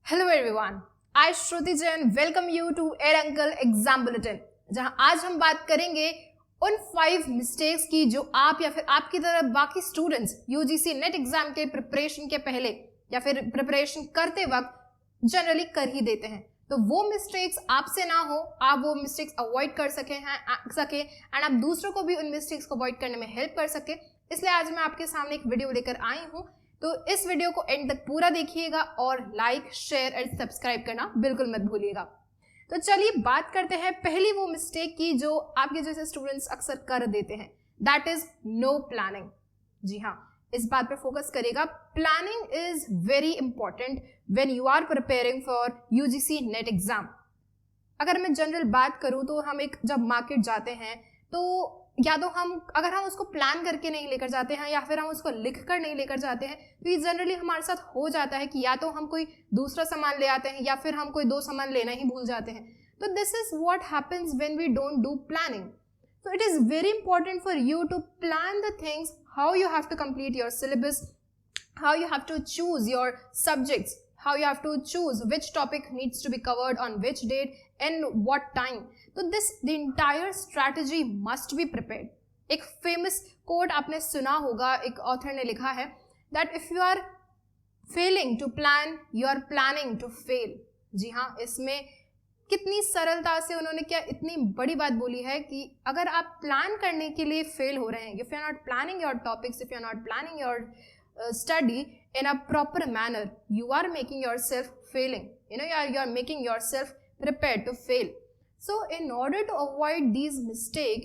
Hello everyone, I Shruti Jain welcome you to Ed Uncle exam bulletin, जहां आज हम बात करेंगे उन 5 मिस्टेक्स की जो आप या फिर आपकी तरह बाकी स्टूडेंट्स यूजीसी नेट एग्जाम के प्रिपरेशन के पहले या फिर प्रिपरेशन करते वक्त जनरली कर ही देते हैं। तो वो मिस्टेक्स आपसे ना हो, आप वो मिस्टेक्स अवॉइड कर सके एंड आप दूसरों को भी उन मिस्टेक्स को अवॉइड करने में हेल्प कर सके, इसलिए आज मैं आपके सामने एक वीडियो लेकर आई हूँ। तो इस वीडियो को एंड तक पूरा देखिएगा और लाइक, शेयर एंड सब्सक्राइब करना बिल्कुल मत भूलिएगा। तो चलिए बात करते हैं पहली वो मिस्टेक की जो आपके जैसे स्टूडेंट्स अक्सर कर देते हैं, दैट इज नो प्लानिंग। जी हाँ, इस बात पे फोकस करेगा। Planning is very important when you are preparing for UGC NET exam. अगर मैं जनरल बात करूं तो हम जब मार्केट जाते हैं तो या तो अगर हम उसको प्लान करके नहीं लेकर जाते हैं या फिर हम उसको लिख कर नहीं लेकर जाते हैं, तो ये जनरली हमारे साथ हो जाता है कि या तो हम कोई दूसरा सामान ले आते हैं या फिर हम कोई 2 सामान लेना ही भूल जाते हैं। तो this is what happens when we don't do planning. So it is very important for you to plan the things, how you have to complete your syllabus, how you have to choose your subjects, how you have to choose which topic needs to be covered on which date and what time. So the entire strategy must be prepared. एक famous quote आपने सुना होगा, एक author ने लिखा है that if you are failing to plan, you are planning to fail. जी हाँ, इसमें कितनी सरलता से उन्होंने क्या इतनी बड़ी बात बोली है कि अगर आप प्लान करने के लिए फेल हो रहे हैं, if you are not planning your topics, if you are not planning your study in a proper manner, you are making yourself failing, you are making yourself prepared to fail. So in order to avoid these mistake,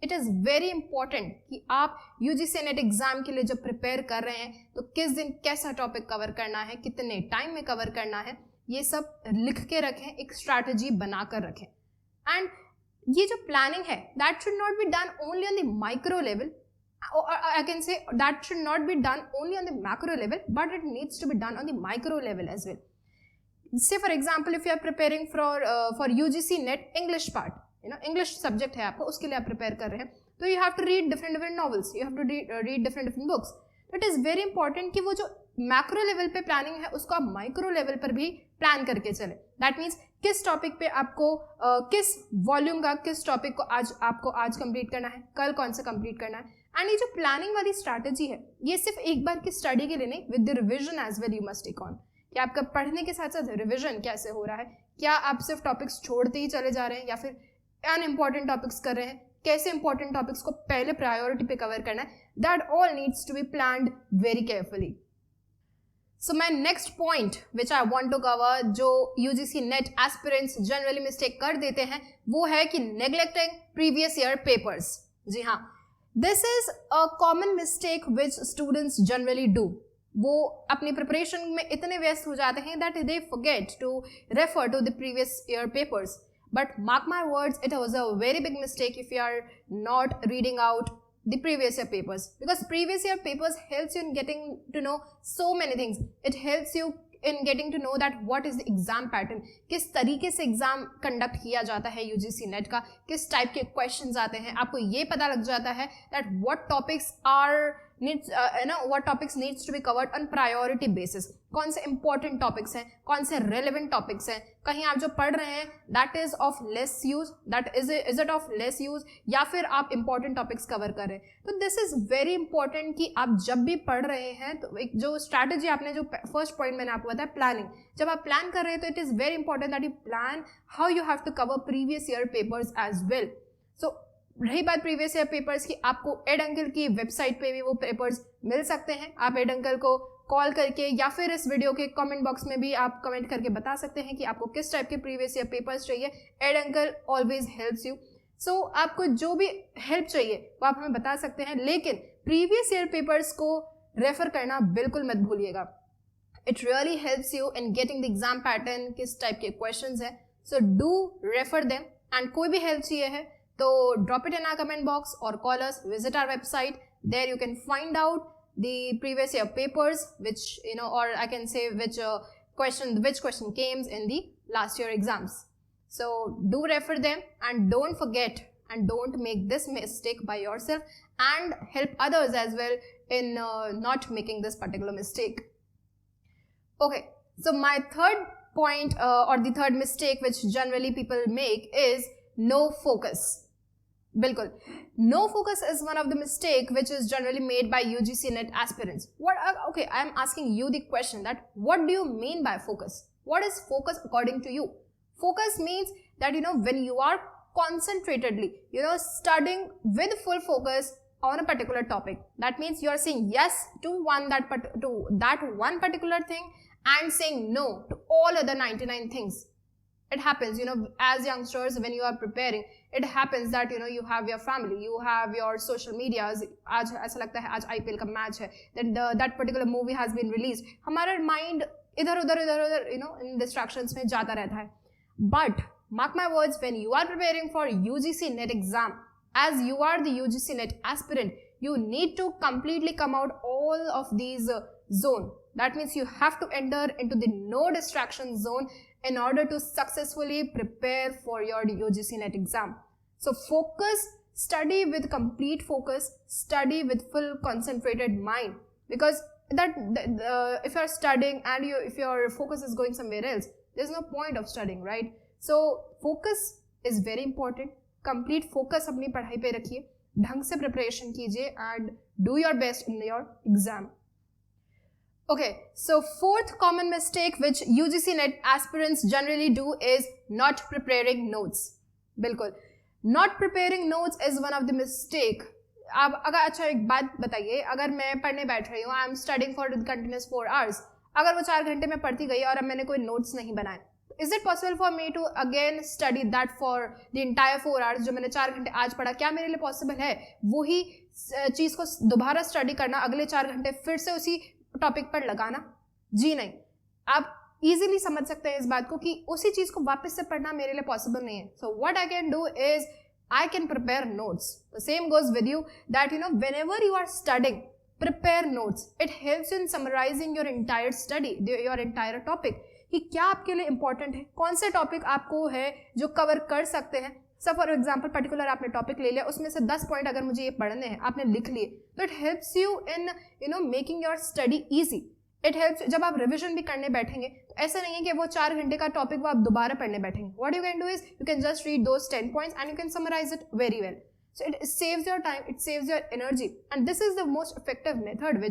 it is very important कि आप UGC NET exam के लिए जब prepare कर रहे हैं तो किस दिन कैसा टॉपिक कवर करना है, कितने टाइम में कवर करना है, ये सब लिख के रखें, एक स्ट्रैटेजी बनाकर रखें। एंड ये जो प्लानिंग है that should not be done only on the micro level, I can say that should not be done only on the macro level, but it needs to be done on the micro level as well. Say for example, if you are preparing for UGC NET English part, English subject है आपको, उसके लिए आप prepare कर रहे हैं, तो you have to read different novels, you have to read different books. It is very important कि वो जो मैक्रो लेवल पे प्लानिंग है उसको आप माइक्रो लेवल पर भी प्लान करके चले. दैट मीन्स किस टॉपिक पे आपको किस वॉल्यूम का किस टॉपिक को आपको आज कंप्लीट करना है, कल कौन सा कंप्लीट करना है. एंड ये जो प्लानिंग वाली स्ट्रैटेजी है ये सिर्फ एक बार की स्टडी के लिए नहीं, with the revision as well you must take on. कि आपका पढ़ने के साथ साथ रिविजन कैसे हो रहा है, क्या आप सिर्फ टॉपिक्स छोड़ते ही चले जा रहे हैं या फिर अनइम्पॉर्टेंट टॉपिक्स कर रहे हैं, कैसे इंपॉर्टेंट टॉपिक्स को पहले प्रायोरिटी पे कवर करना है. That all needs to be planned very carefully. So my next point which I want to cover, जो UGC NET aspirants generally mistake कर देते हैं, वो है कि नेग्लेक्टिंग प्रीवियस ईयर पेपर्स. जी हाँ, this is a common mistake which students generally do. वो अपनी प्रिपरेशन में इतने व्यस्त हो जाते हैं that they forget to refer to the previous year papers. But mark my words, it was a very big mistake if you are not reading out the previous year papers, because previous year papers helps you in getting to know so many things. It helps you in getting to know that what is the exam pattern, किस तरीके से exam conduct किया जाता है UGC net का, किस type के questions आते हैं, आपको ये पता लग जाता है that what topics needs to be covered on priority basis. कौन से इंपॉर्टेंट टॉपिक्स हैं, कौन से रेलेवेंट टॉपिक्स हैं, कहीं आप जो पढ़ रहे हैं that is of less use, that is it of less use, या फिर आप इंपॉर्टेंट टॉपिक्स कवर कर रहे हैं. तो दिस इज वेरी इंपॉर्टेंट कि आप जब भी पढ़ रहे हैं तो एक जो स्ट्रैटेजी आपने जो फर्स्ट पॉइंट मैंने आपको बताया प्लानिंग, जब आप प्लान कर रहे हैं तो it is very important that you plan how you have to cover previous year papers as well. So रही बात प्रीवियस ईयर पेपर्स की, आपको एड अंकल की वेबसाइट पे भी वो पेपर्स मिल सकते हैं. आप एड अंकल को कॉल करके या फिर इस वीडियो के कमेंट बॉक्स में भी आप कमेंट करके बता सकते हैं कि आपको किस टाइप के प्रीवियस ईयर पेपर्स चाहिए. Eduncle always helps you. So आपको जो भी हेल्प चाहिए वो आप हमें बता सकते हैं, लेकिन प्रीवियस ईयर पेपर्स को रेफर करना बिल्कुल मत भूलिएगा. It really helps you in getting the exam pattern, किस टाइप के क्वेश्चंस हैं. So do refer them. And कोई भी हेल्प चाहिए है तो drop it in our comment box or call us, visit our website. There you can find out the previous year papers, which or I can say which question came in the last year exams. So do refer them and don't forget and don't make this mistake by yourself, and help others as well in not making this particular mistake. Okay, so my third point or the third mistake which generally people make is no focus. बिल्कुल, no focus is one of the mistake which is generally made by UGC NET aspirants. Okay, I am asking you the question that what do you mean by focus? What is focus according to you? Focus means that when you are concentratedly studying with full focus on a particular topic. That means you are saying yes to that one particular thing and saying no to all other 99 things. It happens, as youngsters, when you are preparing, it happens that you have your family, you have your social medias. आज ऐसा लगता है आज IPL का match है, then that particular movie has been released. हमारा mind इधर उधर in distractions में जाता रहता है. But mark my words, when you are preparing for UGC NET exam, as you are the UGC NET aspirant, you need to completely come out all of these zone. That means you have to enter into the no distraction zone in order to successfully prepare for your UGC NET exam. So focus, study with complete focus, study with full concentrated mind, because if you are studying and if your focus is going somewhere else, there's no point of studying, right? So focus is very important. Complete focus अपनी पढ़ाई पे रखिए, ढंग से preparation कीजिए and do your best in your exam. Okay, so fourth common mistake which UGC NET aspirants generally do is not preparing notes. बिल्कुल, not preparing notes is one of the mistake. अब अगर अच्छा एक बात बताइए, अगर मैं पढ़ने बैठ रही हूँ, I am studying for continuous 4 hours, अगर वो 4 घंटे में पढ़ती गई और अब मैंने कोई notes नहीं बनाए, is it possible for me to again study that for the entire 4 hours जो मैंने 4 घंटे आज पढ़ा? क्या मेरे लिए पॉसिबल है वही चीज को दोबारा स्टडी करना, अगले 4 घंटे फिर से उसी टॉपिक पर लगाना? जी नहीं. आप इजीली समझ सकते हैं इस बात को कि उसी चीज को वापस से पढ़ना मेरे लिए पॉसिबल नहीं है. So what I can do is I can prepare notes. The same goes with you that whenever you are studying, prepare notes. It helps you in summarizing your entire study, your entire topic. कि क्या आपके लिए important है, कौन से topic आपको है जो कवर कर सकते हैं. सब फॉर एग्जाम्पल पर्टिकुलर आपने टॉपिक ले लिया, उसमें से 10 पॉइंट अगर मुझे ये पढ़ने हैं, आपने लिख लिए, तो it helps you in making your study easy. It helps जब आप रिविजन भी करने बैठेंगे तो ऐसा नहीं है कि वो 4 घंटे का टॉपिक वो आप दोबारा पढ़ने बैठेंगे. What you can do is you can just read those 10 points and you can summarise it very well. So it saves your time, it saves your energy, and this is the most effective method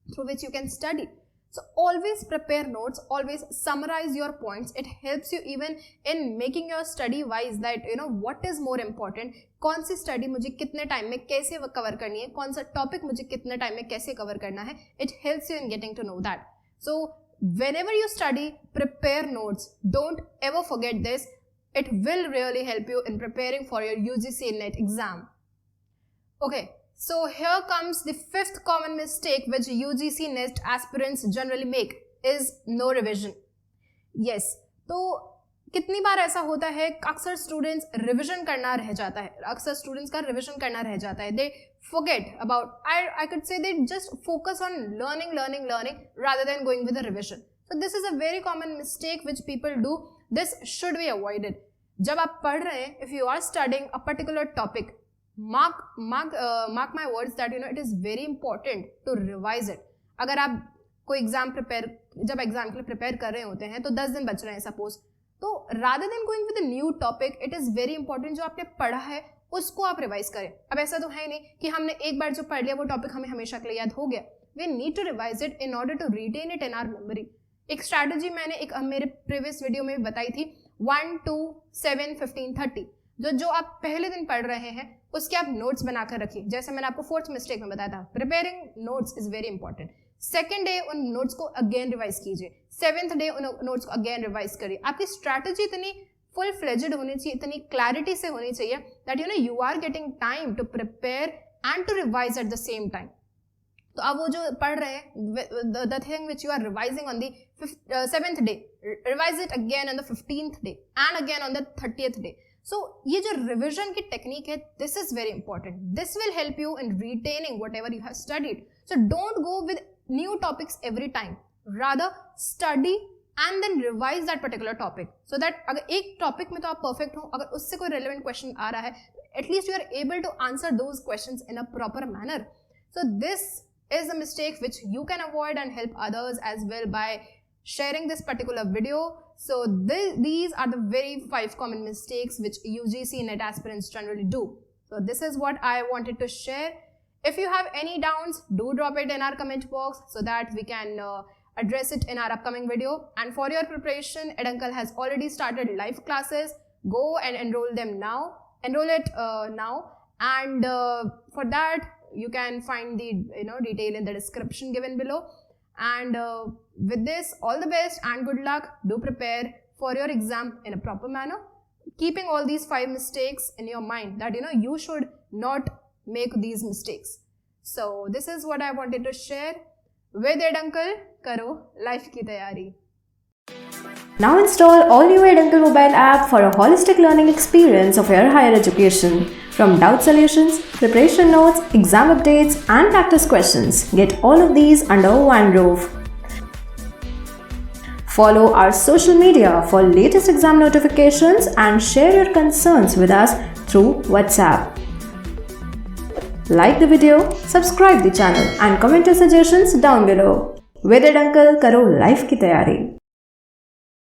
through which you can study. So always prepare notes, always summarize your points. It helps you even in making your study wise that what is more important, कौन सी study मुझे कितने time में कैसे cover करनी है, कौन सा topic मुझे कितने टाइम में कैसे कवर करना है. It helps you in getting to know that. So whenever you study, prepare notes. Don't ever forget this. It will really help you in preparing for your UGC NET exam. Okay. So here comes the fifth common mistake which UGC NET aspirants generally make is no revision. Yes, तो कितनी बार ऐसा होता है अक्सर students revision करना रह जाता है, अक्सर स्टूडेंट्स का रिविजन करना रह जाता है. दे forget about, I could say they just focus on learning rather than going with the revision. So this is a very common mistake which people do. This should be avoided. जब आप पढ़ रहे हैं, if you are studying a particular topic, mark my words that it is very important to revise it. अगर आप कोई जब exam के लिए प्रिपेयर कर रहे होते हैं तो 10 दिन बच रहे हैं सपोज, तो rather than going with a new topic, it is very important जो आपने पढ़ा है उसको आप रिवाइज करें. अब ऐसा तो है नहीं कि हमने एक बार जो पढ़ लिया वो टॉपिक हमें हमेशा के लिए याद हो गया. We need to revise it in order to retain it in our memory. एक स्ट्रैटेजी मैंने मेरे प्रीवियस वीडियो में भी बताई थी, 1, 2, 7, 15, 30. जो आप पहले दिन पढ़ रहे हैं उसके आप नोट्स बनाकर रखिए. जैसे मैंने आपको फोर्थ मिस्टेक में बताया था, preparing notes is very important. Second day उन नोट्स को अगेन रिवाइज कीजिए, 7th डे उन नोट्स को अगेन रिवाइज करिए. आपकी स्ट्रैटेजी इतनी फुल फ्लेजेड होनी चाहिए, इतनी क्लैरिटी से होनी चाहिए that you are getting time to prepare and to revise at the same time. तो आप वो जो पढ़ रहे हैं, the thing which you are revising on the 7th day, revise it again on the 15th day and again on the 30th day. So ये जो revision की टेक्निक है, this is very important. This will help you in retaining whatever you have studied. So don't go with new topics every time, rather study and then revise that particular topic, so that अगर एक topic में तो आप perfect हो, अगर उससे कोई relevant question आ रहा है, at least you are able to answer those questions in a proper manner. So this is a mistake which you can avoid and help others as well by sharing this particular video. So these are the very 5 common mistakes which UGC NET aspirants generally do. So this is what I wanted to share. If you have any doubts, do drop it in our comment box so that we can address it in our upcoming video. And for your preparation, Ed Uncle has already started live classes. Go and enroll them now. Enroll it now. And for that, you can find the detail in the description given below. And with this, all the best and good luck. Do prepare for your exam in a proper manner, keeping all these 5 mistakes in your mind that you should not make these mistakes. So this is what I wanted to share. With Ed Uncle, karo life ki tayari. Now install all new Ed Uncle mobile app for a holistic learning experience of your higher education. From doubt solutions, preparation notes, exam updates and practice questions. Get all of these under one roof. Follow our social media for latest exam notifications and share your concerns with us through WhatsApp. Like the video, subscribe the channel and comment your suggestions down below. With Ed Uncle, karo life ki tayari.